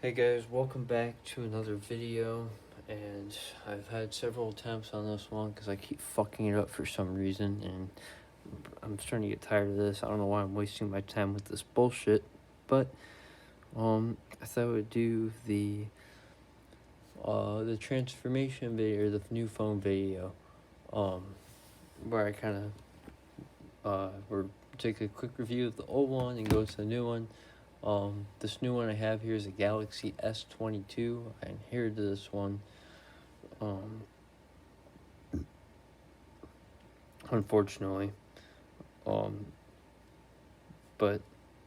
Hey guys, welcome back to another video, and I've had several attempts on this one because I keep fucking it up for some reason, and I'm starting to get tired of this. I don't know why I'm wasting my time with this bullshit, but I thought I would do the transformation video, or the new phone video, where I kind of or take a quick review of the old one and go to the new one. This new one I have here is a Galaxy S22. I inherited this one, unfortunately. But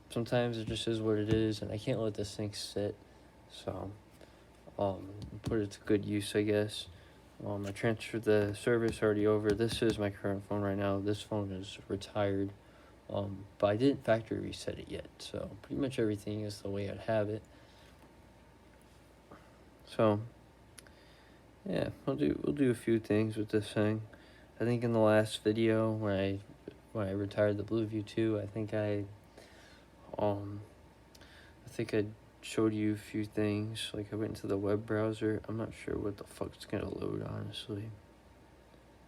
sometimes it just is what it is, and I can't let this thing sit. So, put it to good use, I guess. I transferred the service already over. This is my current phone right now. This phone is retired. But I didn't factory reset it yet, so pretty much everything is the way I'd have it. So, yeah, we'll do a few things with this thing. I think in the last video when I retired the Blueview 2, I think I showed you a few things. Like I went into the web browser. I'm not sure what the fuck's gonna load, honestly.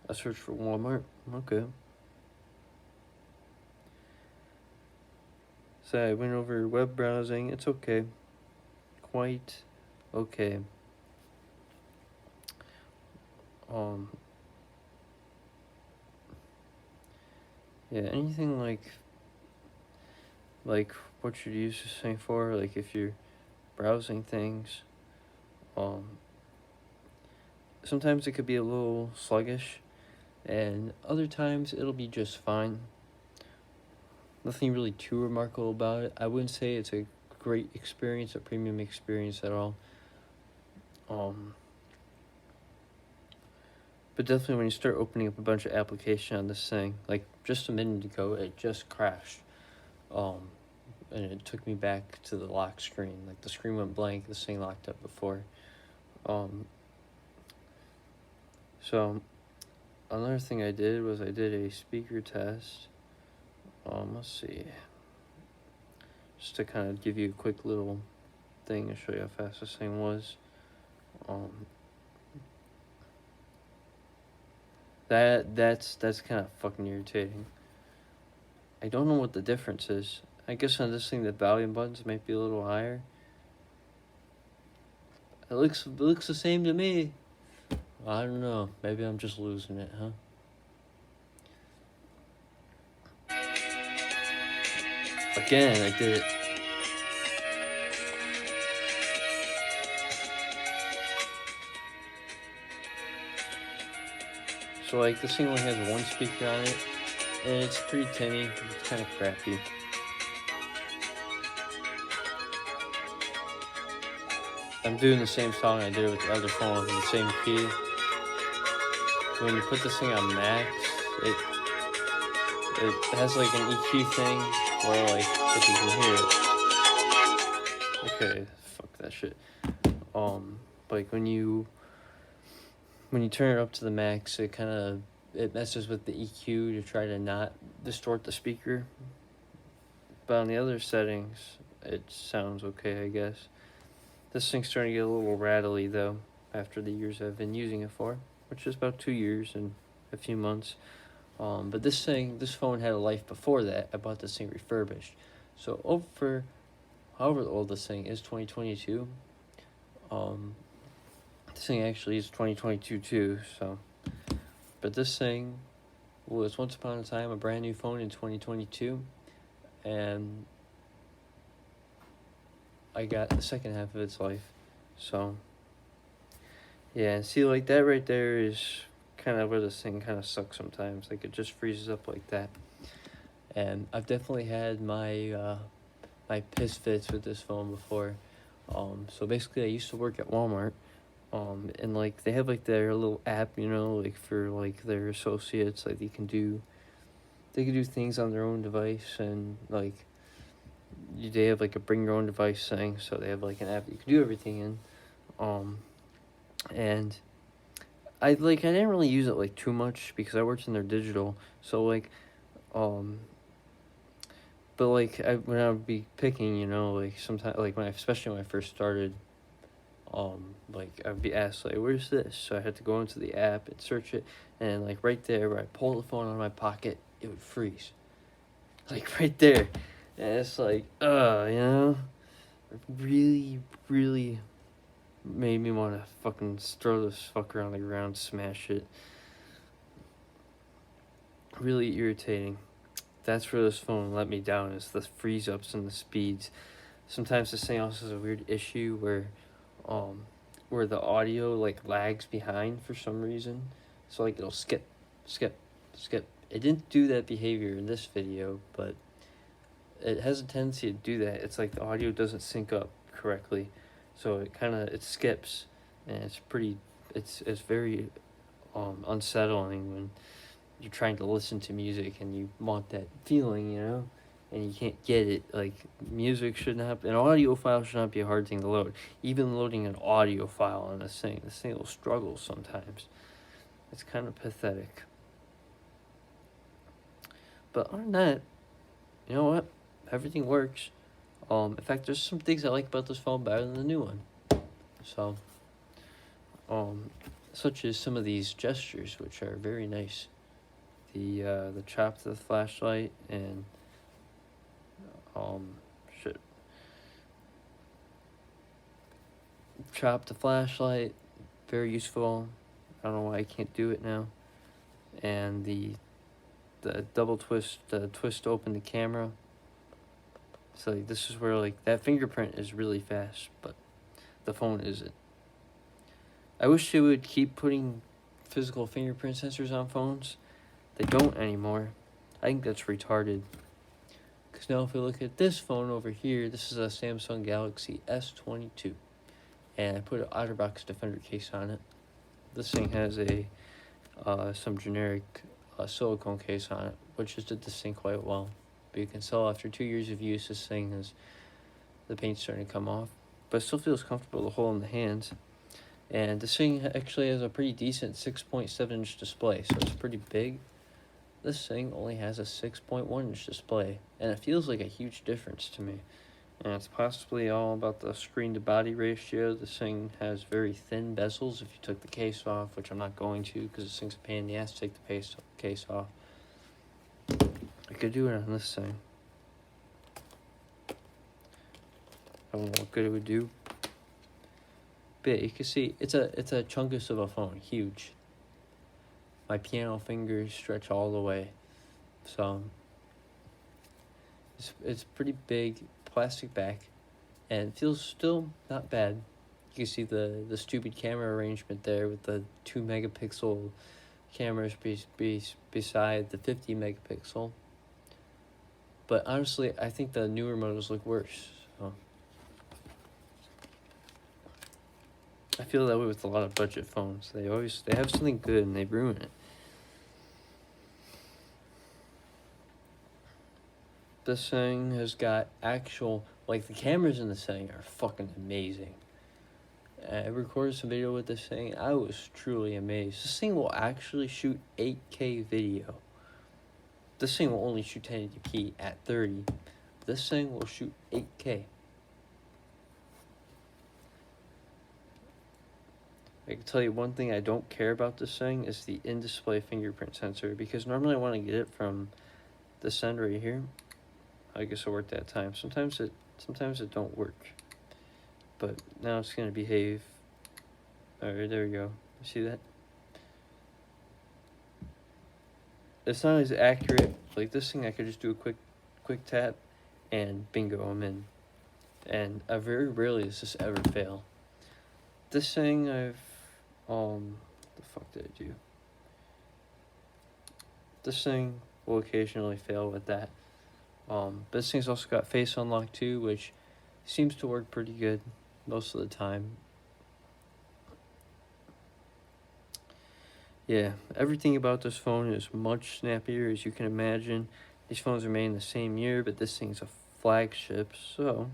I searched for Walmart. Okay. So I went over web browsing. It's okay. Quite okay. Yeah, anything like what you'd use this thing for, like if you're browsing things, sometimes it could be a little sluggish, and other times it'll be just fine. Nothing really too remarkable about it. I wouldn't say it's a great experience, a premium experience at all. But definitely when you start opening up a bunch of application on this thing, like just a minute ago, it just crashed. And it took me back to the lock screen. Like the screen went blank, this thing locked up before. So another thing I did was I did a speaker test. Let's see. Just to kind of give you a quick little thing and show you how fast this thing was. That's kind of fucking irritating. I don't know what the difference is. I guess on this thing the volume buttons might be a little higher. It looks the same to me. I don't know. Maybe I'm just losing it, huh? Again, I did it. So like this thing only has one speaker on it, and it's pretty tinny. It's kind of crappy. I'm doing the same song I did with the other phone in the same key. When you put this thing on max, it has like an EQ thing where like if you can hear it. Okay, fuck that shit. Like when you turn it up to the max, it messes with the EQ to try to not distort the speaker. But on the other settings, it sounds okay, I guess. This thing's starting to get a little rattly though, after the years I've been using it for, which is about 2 years and a few months. But this phone had a life before that. I bought this thing refurbished. So however old this thing is, 2022. This thing actually is 2022 too, so. But this thing was once upon a time a brand new phone in 2022, and I got the second half of its life. So, yeah, see, like that right there is kind of where this thing kind of sucks sometimes. Like it just freezes up like that. And I've definitely had my my piss fits with this phone before. So basically I used to work at Walmart. And like they have like their little app, like for like their associates, like they can do things on their own device, and like they have like a bring your own device thing, so they have like an app that you can do everything in. And I didn't really use it like too much because I worked in their digital, so like But like when I would be picking, you know, like sometimes like especially when I first started, like I'd be asked like, "Where's this?" So I had to go into the app and search it, and like right there, where I pull the phone out of my pocket, it would freeze, like right there, and it's like, you know, really, really made me want to fucking throw this fucker on the ground, smash it. Really irritating. That's where this phone let me down, is the freeze ups and the speeds. Sometimes this thing also has a weird issue um, where the audio like lags behind for some reason. So like it'll skip, skip, skip. It didn't do that behavior in this video, but it has a tendency to do that. It's like the audio doesn't sync up correctly, so it skips, and it's very unsettling when you're trying to listen to music and you want that feeling, you know, and you can't get it. Like, music should not, an audio file should not be a hard thing to load. Even loading an audio file on this thing will struggle sometimes. It's kind of pathetic. But other than that, you know what? Everything works. In fact, there's some things I like about this phone better than the new one. So, such as some of these gestures, which are very nice. The chop to the flashlight and shit. Chop the flashlight, very useful. I don't know why I can't do it now. And the double twist, the twist to open the camera. So like, this is where like that fingerprint is really fast, but the phone isn't. I wish they would keep putting physical fingerprint sensors on phones. They don't anymore. I think that's retarded. Because now if we look at this phone over here, this is a Samsung Galaxy S22. And I put an OtterBox Defender case on it. This thing has some generic silicone case on it, which just did this thing quite well. But you can tell after 2 years of use, this thing is, the paint's starting to come off. But it still feels comfortable to hold in the hands. And this thing actually has a pretty decent 6.7-inch display, so it's pretty big. This thing only has a 6.1-inch display, and it feels like a huge difference to me. And it's possibly all about the screen-to-body ratio. This thing has very thin bezels if you took the case off, which I'm not going to because this thing's a pain in the ass to take the case off. I could do it on this thing. I don't know what good it would do. But yeah, you can see it's a chunkus of a phone, huge. My piano fingers stretch all the way, so it's pretty big, plastic back, and it feels still not bad. You can see the stupid camera arrangement there with the 2 megapixel cameras beside the 50 megapixel. But honestly, I think the newer models look worse. So I feel that way with a lot of budget phones. They have something good and they ruin it. This thing has got actual, like, the cameras in this thing are fucking amazing. I recorded some video with this thing. I was truly amazed. This thing will actually shoot 8K video. This thing will only shoot 1080p at 30. This thing will shoot 8K. I can tell you one thing I don't care about this thing is the in-display fingerprint sensor, because normally I want to get it from this end right here. I guess it worked that time. Sometimes it don't work. But now it's gonna behave. Alright, there we go. You see that? It's not as accurate. Like this thing, I could just do a quick tap, and bingo, I'm in. And very rarely does this ever fail. This thing, the fuck did I do? This thing will occasionally fail with that. But this thing's also got face unlock too, which seems to work pretty good most of the time. Yeah, everything about this phone is much snappier, as you can imagine. These phones are made in the same year, but this thing's a flagship, so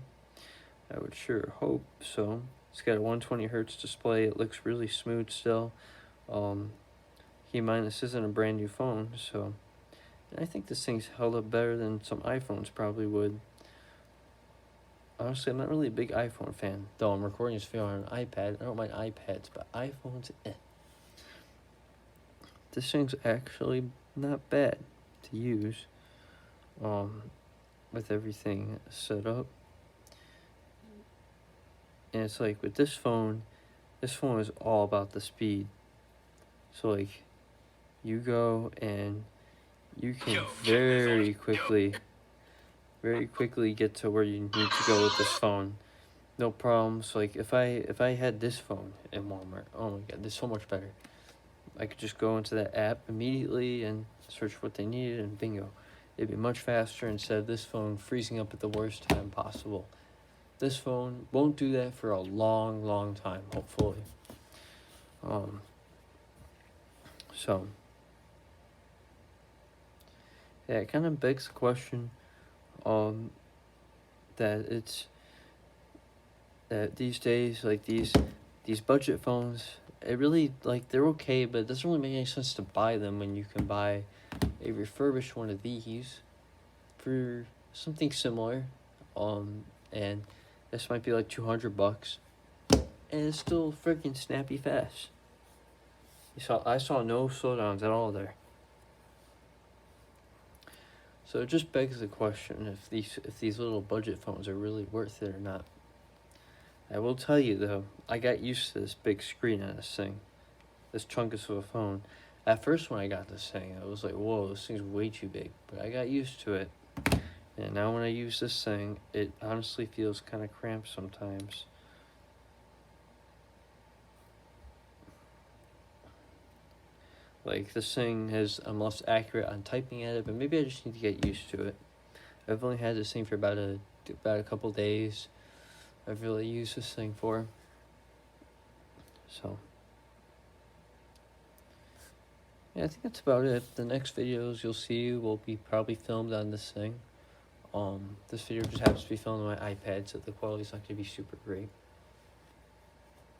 I would sure hope so. It's got a 120 hertz display. It looks really smooth still. Keep in mind, this isn't a brand new phone, so And I think this thing's held up better than some iPhones probably would. Honestly, I'm not really a big iPhone fan, though I'm recording this video on an iPad. I don't mind iPads, but iPhones, This thing's actually not bad to use, with everything set up. And it's like with this phone is all about the speed. So like, you go and you can very quickly get to where you need to go with this phone. No problems. Like if I had this phone in Walmart, oh my god, this is so much better. I could just go into that app immediately and search what they needed, and bingo. It'd be much faster instead of this phone freezing up at the worst time possible. This phone won't do that for a long, long time, hopefully. So, yeah, it kind of begs the question, that these days, like these budget phones, it really, like, they're okay, but it doesn't really make any sense to buy them when you can buy a refurbished one of these for something similar, and this might be like $200, and it's still freaking snappy fast. I saw no slowdowns at all there. So it just begs the question if these little budget phones are really worth it or not. I will tell you though, I got used to this big screen on this thing, this chunkus of a phone. At first when I got this thing, I was like, whoa, this thing's way too big. But I got used to it. And now when I use this thing, it honestly feels kind of cramped sometimes. Like, this thing I'm less accurate on typing at it, but maybe I just need to get used to it. I've only had this thing for about a couple days. I've really used this thing for. So, yeah, I think that's about it. The next videos you'll see will be probably filmed on this thing. This video just happens to be filmed on my iPad, so the quality's not going to be super great.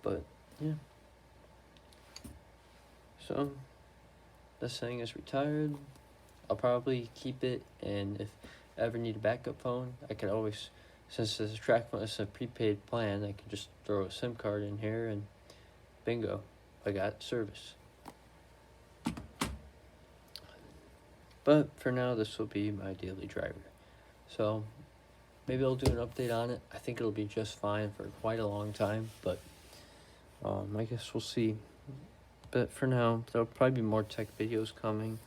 But, yeah. So, this thing is retired. I'll probably keep it, and if I ever need a backup phone, I could always, since it's a track phone, it's a prepaid plan, I could just throw a SIM card in here, and bingo, I got service. But for now, this will be my daily driver. So, maybe I'll do an update on it. I think it'll be just fine for quite a long time, but I guess we'll see. But for now, there'll probably be more tech videos coming,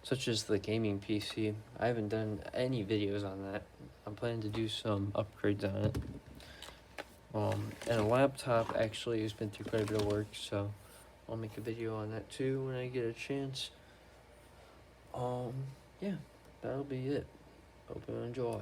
such as the gaming PC. I haven't done any videos on that. I'm planning to do some upgrades on it. And a laptop actually has been through quite a bit of work, so I'll make a video on that too when I get a chance. Yeah, that'll be it. Hope you enjoy.